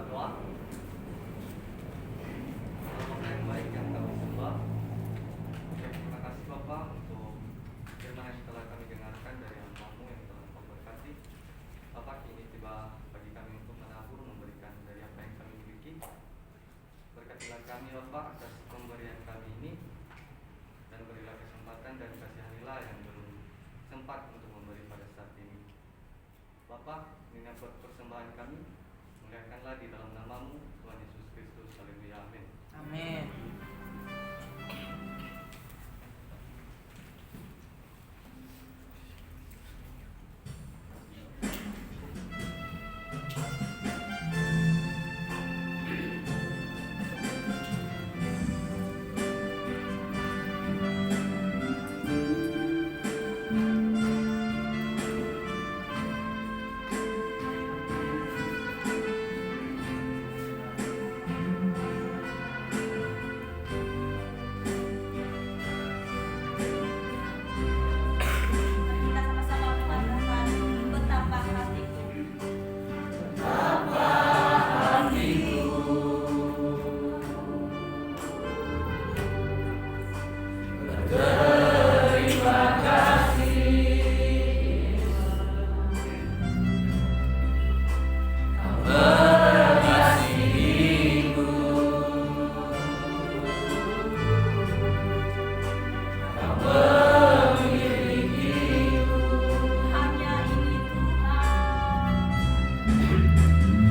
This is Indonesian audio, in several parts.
berdoa. Bapa yang baik yang kami sembah, terima kasih Bapa untuk firman yang telah kami dengarkan dari hamba-Mu yang telah Engkau berkati. Bapa, kini tiba bagi kami untuk menabur, memberikan dari apa yang kami miliki. Berkatilah kami Bapa atas pemberian kami ini, dan berilah kesempatan dan kasihanilah yang belum sempat untuk memberi pada saat ini. Bapa, ini persembahan kami, muliakanlah di dalam nama-Mu, Tuhan Yesus Kristus. Haleluya, amin. Amin. Kita sama-sama mengatakan betapa hatiku.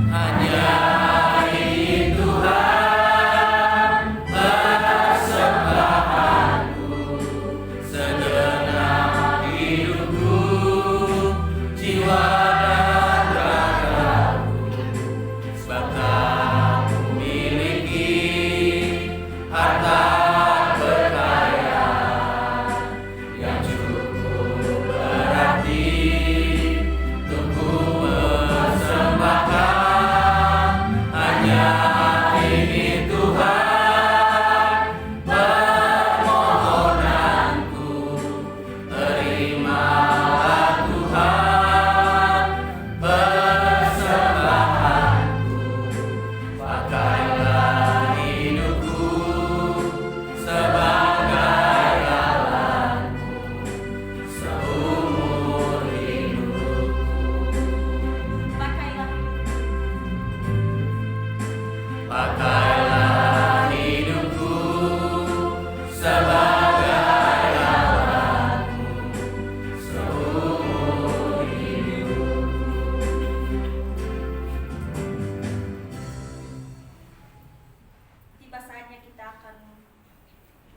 Hanya ini Tuhan. Pakailah tiba saatnya kita akan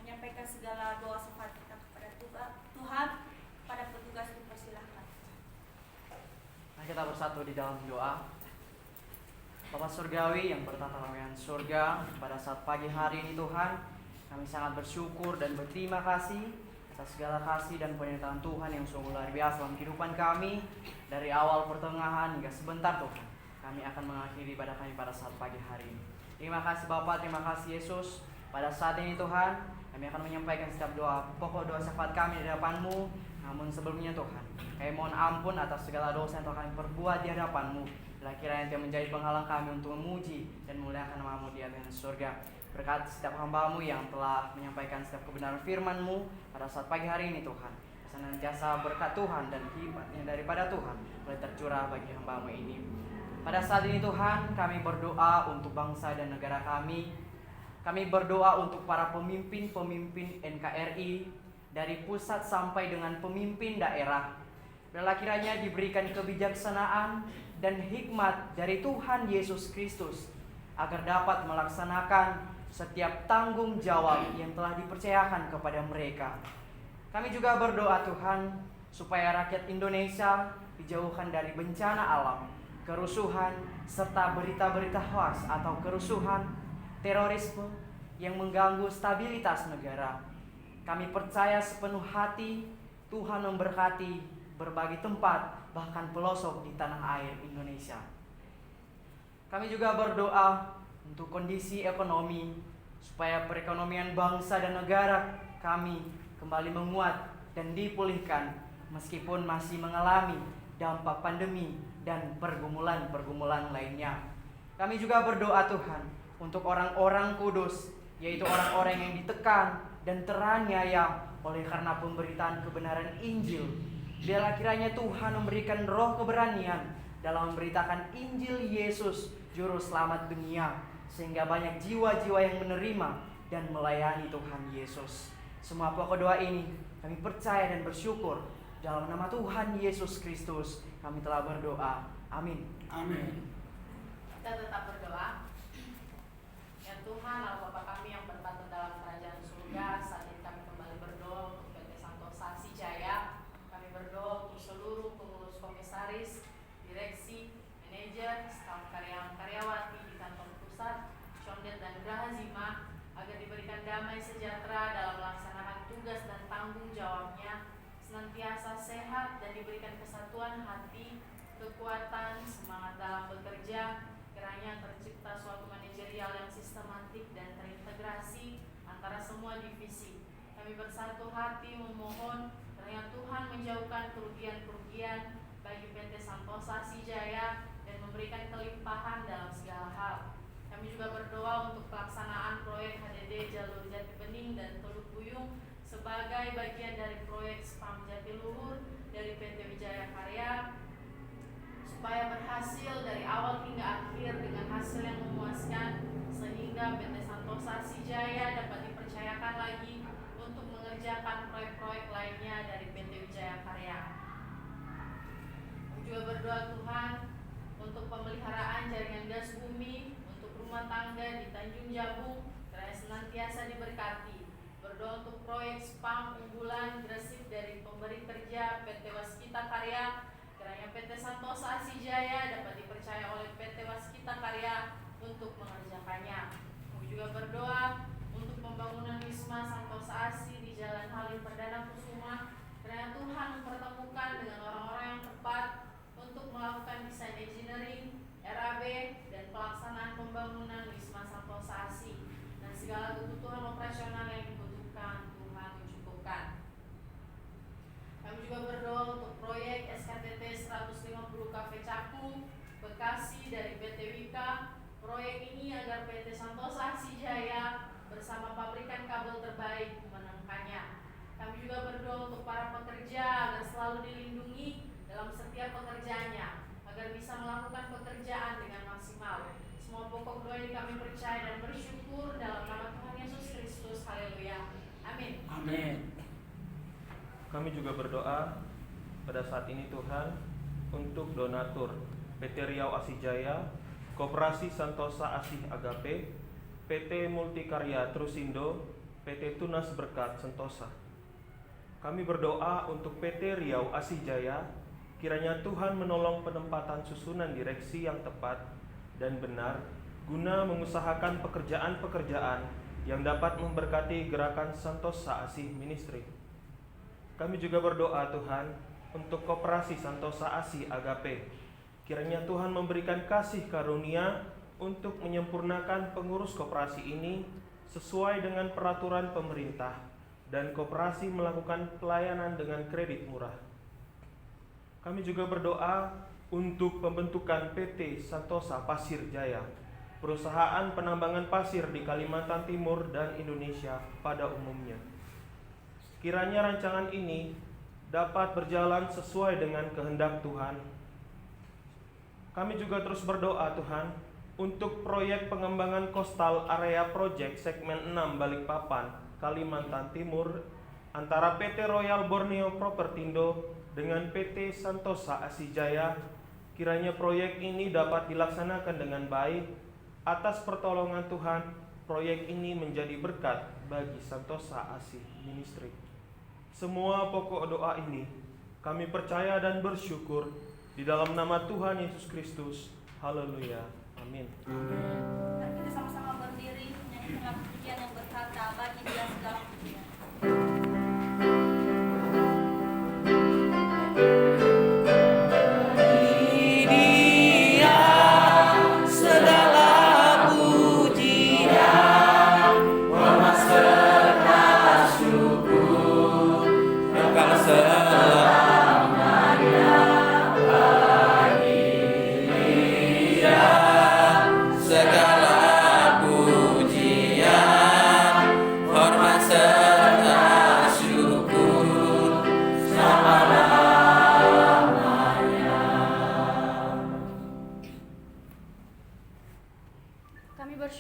menyampaikan segala doa syafaat kita kepada Tuhan. Pada petugas dipersilahkan. Mari kita bersatu di dalam doa. Bapa Surgawi yang bertata layan surga, pada saat pagi hari ini Tuhan, kami sangat bersyukur dan berterima kasih atas segala kasih dan penyertaan Tuhan yang sungguh luar biasa dalam kehidupan kami. Dari awal, pertengahan, hingga sebentar Tuhan, kami akan mengakhiri ibadah kami pada saat pagi hari ini. Terima kasih Bapa, terima kasih Yesus. Pada saat ini Tuhan, kami akan menyampaikan setiap doa, pokok doa syafaat kami di hadapan-Mu. Namun sebelumnya Tuhan, kami mohon ampun atas segala dosa yang telah kami perbuat di hadapan-Mu. Bila kiranya Engkau menjadi penghalang kami untuk memuji dan memuliakan nama-Mu di atas surga. Berkati setiap hamba-Mu yang telah menyampaikan setiap kebenaran firman-Mu pada saat pagi hari ini Tuhan. Senantiasa berkat Tuhan dan hikmat yang daripada Tuhan boleh tercurah bagi hamba-Mu ini. Pada saat ini Tuhan, kami berdoa untuk bangsa dan negara kami. Kami berdoa untuk para pemimpin-pemimpin NKRI dari pusat sampai dengan pemimpin daerah. Bila kiranya diberikan kebijaksanaan dan hikmat dari Tuhan Yesus Kristus agar dapat melaksanakan setiap tanggung jawab yang telah dipercayakan kepada mereka. Kami juga berdoa Tuhan supaya rakyat Indonesia dijauhkan dari bencana alam, kerusuhan, serta berita-berita hoaks atau kerusuhan, terorisme yang mengganggu stabilitas negara. Kami percaya sepenuh hati Tuhan memberkati berbagai tempat, bahkan pelosok di tanah air Indonesia. Kami juga berdoa untuk kondisi ekonomi, supaya perekonomian bangsa dan negara kami kembali menguat dan dipulihkan, meskipun masih mengalami dampak pandemi dan pergumulan-pergumulan lainnya. Kami juga berdoa Tuhan untuk orang-orang kudus, yaitu orang-orang yang ditekan dan teraniaya oleh karena pemberitaan kebenaran Injil. Biarlah kiranya Tuhan memberikan roh keberanian dalam memberitakan Injil Yesus, Juru Selamat dunia, sehingga banyak jiwa-jiwa yang menerima dan melayani Tuhan Yesus. Semua pokok doa ini kami percaya dan bersyukur dalam nama Tuhan Yesus Kristus kami telah berdoa. Amin. Amin. Kita tetap berdoa. Ya Tuhan, Allah Bapa kami yang bertata dalam kerajaan surga, saat ini kami kembali berdoa untuk PT Santosa Asih-Jaya. Kami berdoa untuk seluruh pengurus komisaris, direksi, manajer, staf karyawati di kantor pusat, Condet dan Geraha Zima, agar diberikan damai sejahtera dalam melaksanakan tugas dan tanggung jawabnya, senantiasa sehat dan diberikan kesatuan hati, kekuatan, semangat dalam bekerja. Kiranya tercipta suatu manajerial yang sistematik dan terintegrasi antara semua divisi. Kami bersatu hati memohon kiranya Tuhan menjauhkan kerugian-kerugian bagi PT Santosa Asih-Jaya dan memberikan kelimpahan dalam segala hal. Kami juga berdoa untuk pelaksanaan proyek HDD Jalur Jati Bening dan Teluk Buyung sebagai bagian dari proyek SPAM Jatiluhur dari PT Wijaya Karya, supaya berhasil dari awal hingga akhir dengan hasil yang memuaskan, sehingga PT Santosa Asih-Jaya dapat dipercayakan lagi untuk mengerjakan proyek-proyek lainnya dari PT Wijaya Karya. Kami juga berdoa Tuhan untuk pemeliharaan jaringan gas bumi untuk rumah tangga di Tanjung Jabung, kiranya senantiasa diberkati. Berdoa untuk proyek SPAM unggulan Gresik dari pemberi kerja PT Waskita Karya, kiranya PT Santosa Asih-Jaya dapat dipercaya oleh PT Waskita Karya untuk mengerjakannya. Kami juga berdoa untuk pembangunan Wisma Santosa Asih di Jalan Halim Perdana Kusuma, kiranya Tuhan mempertemukan dengan orang-orang yang tepat untuk melakukan desain engineering, RAB, dan pelaksanaan pembangunan Wisma Santosa Asih, dan segala kebutuhan operasional yang dibutuhkan Tuhan mencukupkan. Kami juga berdoa untuk proyek SKTT 150 Cafe Cakung, Bekasi dari PT Wika. Proyek ini agar PT Santosa Asih-Jaya bersama pabrikan kabel terbaik menangkannya. Kami juga berdoa untuk para pekerja agar selalu dilindungi dalam setiap pekerjaannya, agar bisa melakukan pekerjaan dengan maksimal. Semua pokok doa ini kami percaya dan bersyukur dalam nama Tuhan Yesus Kristus. Haleluya. Amin. Amin. Kami juga berdoa pada saat ini Tuhan untuk donatur PT Riau Asih-Jaya, Koperasi Santosa Asih Agape, PT Multikarya Trusindo, PT Tunas Berkat Sentosa. Kami berdoa untuk PT Riau Asih-Jaya, kiranya Tuhan menolong penempatan susunan direksi yang tepat dan benar guna mengusahakan pekerjaan-pekerjaan yang dapat memberkati gerakan Santosa Asih Ministry. Kami juga berdoa Tuhan untuk Koperasi Santosa Asih Agape. Kiranya Tuhan memberikan kasih karunia untuk menyempurnakan pengurus koperasi ini sesuai dengan peraturan pemerintah dan koperasi melakukan pelayanan dengan kredit murah. Kami juga berdoa untuk pembentukan PT Santosa Pasir Jaya, perusahaan penambangan pasir di Kalimantan Timur dan Indonesia pada umumnya. Kiranya rancangan ini dapat berjalan sesuai dengan kehendak Tuhan. Kami juga terus berdoa Tuhan untuk proyek pengembangan Coastal Area Project segmen 6 Balikpapan, Kalimantan Timur antara PT Royal Borneo Propertindo dengan PT Santosa Asih-Jaya. Kiranya proyek ini dapat dilaksanakan dengan baik. Atas pertolongan Tuhan, proyek ini menjadi berkat bagi Santosa Asih Ministry. Semua pokok doa ini kami percaya dan bersyukur di dalam nama Tuhan Yesus Kristus. Haleluya. Amin. Mari kita sama-sama berdiri menyanyikan pujian yang berkata, bagi Dia segala pujian. Selamanya bagi Dia.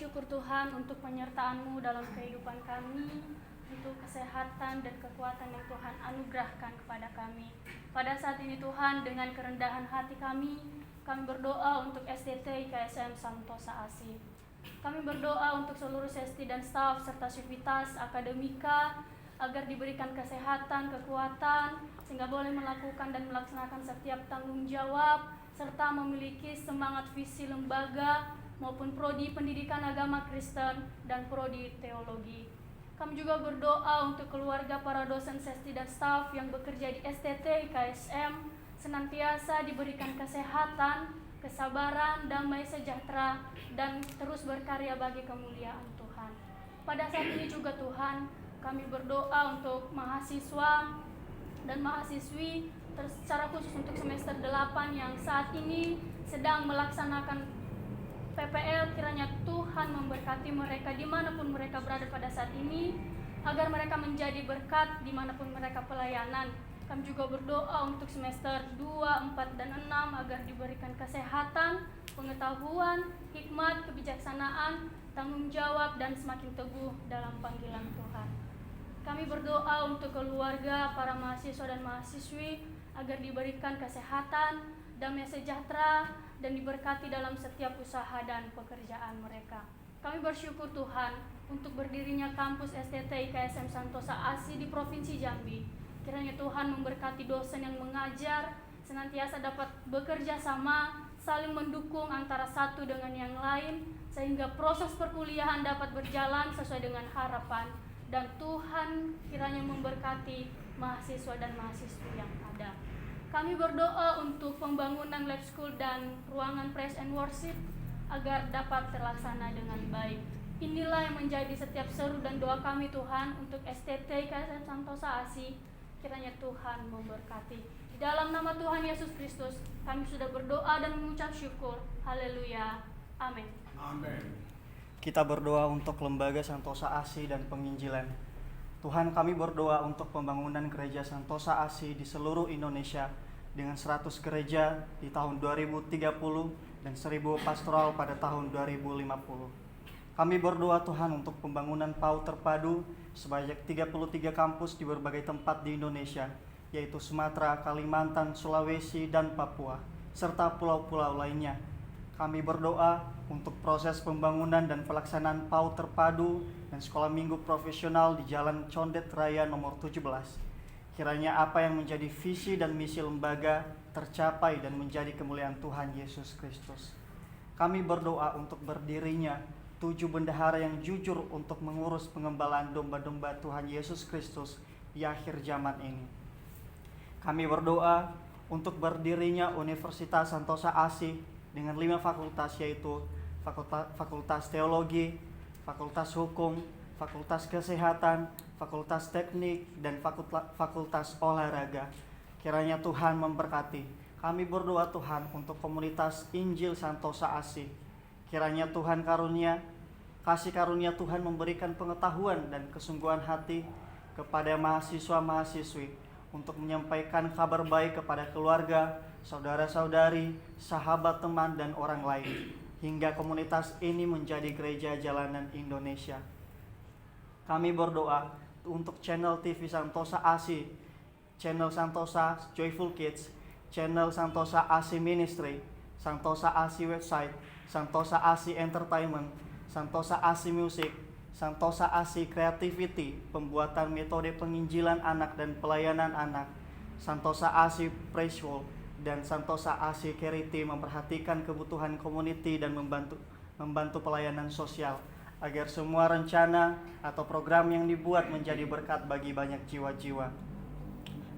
bersyukur Tuhan untuk penyertaan-Mu dalam kehidupan kami, untuk kesehatan dan kekuatan yang Tuhan anugerahkan kepada kami. Pada saat ini Tuhan, dengan kerendahan hati kami berdoa untuk STT IKSM Santosa ASI. Kami berdoa untuk seluruh sesti dan staf serta sivitas akademika agar diberikan kesehatan, kekuatan, sehingga boleh melakukan dan melaksanakan setiap tanggung jawab serta memiliki semangat visi lembaga maupun prodi pendidikan agama Kristen dan prodi teologi. Kami juga berdoa untuk keluarga para dosen sesti dan staf yang bekerja di STT IKSM senantiasa diberikan kesehatan, kesabaran, damai sejahtera, dan terus berkarya bagi kemuliaan Tuhan. Pada saat ini juga Tuhan, kami berdoa untuk mahasiswa dan mahasiswi secara khusus untuk semester 8 yang saat ini sedang melaksanakan PPL. Kiranya Tuhan memberkati mereka dimanapun mereka berada pada saat ini, agar mereka menjadi berkat dimanapun mereka pelayanan. Kami juga berdoa untuk semester 2, 4, dan 6 agar diberikan kesehatan, pengetahuan, hikmat, kebijaksanaan, tanggung jawab, dan semakin teguh dalam panggilan Tuhan. Kami berdoa untuk keluarga, para mahasiswa dan mahasiswi agar diberikan kesehatan, damai sejahtera, dan diberkati dalam setiap usaha dan pekerjaan mereka. Kami bersyukur Tuhan untuk berdirinya kampus STT IKSM Santosa ASI di Provinsi Jambi. Kiranya Tuhan memberkati dosen yang mengajar, senantiasa dapat bekerja sama, saling mendukung antara satu dengan yang lain, sehingga proses perkuliahan dapat berjalan sesuai dengan harapan. Dan Tuhan kiranya memberkati mahasiswa dan mahasiswi yang ada. Kami berdoa untuk pembangunan lab school dan ruangan praise and worship agar dapat terlaksana dengan baik. Inilah yang menjadi setiap seru dan doa kami Tuhan untuk STT IKSM Santosa ASI. Kiranya Tuhan memberkati. Di dalam nama Tuhan Yesus Kristus, kami sudah berdoa dan mengucap syukur. Haleluya. Amin. Amin. Kita berdoa untuk lembaga Santosa ASI dan penginjilan. Tuhan, kami berdoa untuk pembangunan gereja Santosa ASI di seluruh Indonesia dengan 100 gereja di tahun 2030 dan 1000 pastoral pada tahun 2050. Kami berdoa Tuhan untuk pembangunan PAUD terpadu sebanyak 33 kampus di berbagai tempat di Indonesia, yaitu Sumatera, Kalimantan, Sulawesi, dan Papua, serta pulau-pulau lainnya. Kami berdoa untuk proses pembangunan dan pelaksanaan PAUD terpadu dan sekolah minggu profesional di Jalan Condet Raya nomor 17. Kiranya apa yang menjadi visi dan misi lembaga tercapai dan menjadi kemuliaan Tuhan Yesus Kristus. Kami berdoa untuk berdirinya 7 bendahara yang jujur untuk mengurus pengembalaan domba-domba Tuhan Yesus Kristus di akhir zaman ini. Kami berdoa untuk berdirinya Universitas Santosa ASI dengan 5 fakultas, yaitu Fakultas Teologi, Fakultas Hukum, Fakultas Kesehatan, Fakultas Teknik, dan Fakultas Olahraga. Kiranya Tuhan memberkati. Kami berdoa Tuhan untuk komunitas Injil Santosa ASI. Kiranya Tuhan kasih karunia Tuhan memberikan pengetahuan dan kesungguhan hati kepada mahasiswa-mahasiswi untuk menyampaikan kabar baik kepada keluarga, saudara-saudari, sahabat, teman, dan orang lain, hingga komunitas ini menjadi gereja jalanan Indonesia. Kami berdoa untuk channel TV Santosa ASI, channel Santosa Joyful Kids, channel Santosa ASI Ministry, Santosa ASI Website, Santosa ASI Entertainment, Santosa ASI Music, Santosa ASI Creativity, pembuatan metode penginjilan anak dan pelayanan anak, Santosa ASI Praise World, dan Santosa ASI Charity memperhatikan kebutuhan community dan membantu pelayanan sosial, agar semua rencana atau program yang dibuat menjadi berkat bagi banyak jiwa-jiwa.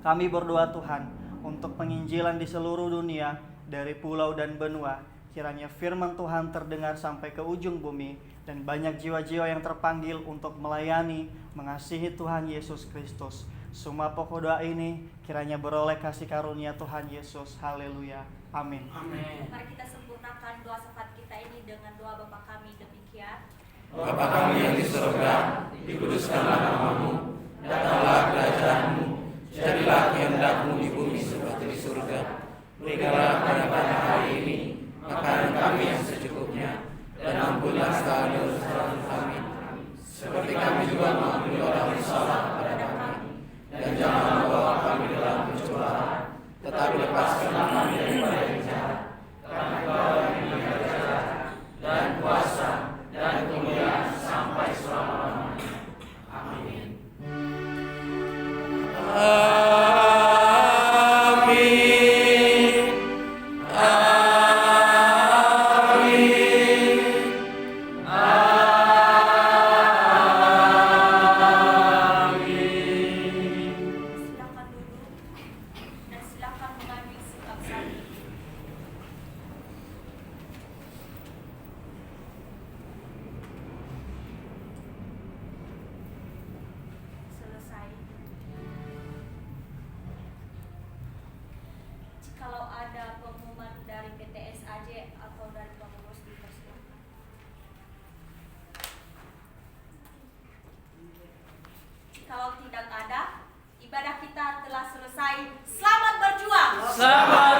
Kami berdoa Tuhan untuk penginjilan di seluruh dunia, dari pulau dan benua. Kiranya firman Tuhan terdengar sampai ke ujung bumi, dan banyak jiwa-jiwa yang terpanggil untuk melayani, mengasihi Tuhan Yesus Kristus. Semua pokok doa ini kiranya beroleh kasih karunia Tuhan Yesus. Haleluya. Amin. Amin. Mari kita sempurnakan doa syafaat kita ini dengan doa Bapa kami demikian. Bapa kami yang di surga, dikuduskanlah namamu, datanglah kerajaanmu, jadilah kehendak-Mu di bumi seperti di surga. Berikanlah kepada kami hari ini makanan kami yang secukupnya, dan ampunilah segala dosa AJ atau dari pengurus dipersilakan. Kalau tidak ada, ibadah kita telah selesai. Selamat berjuang. Selamat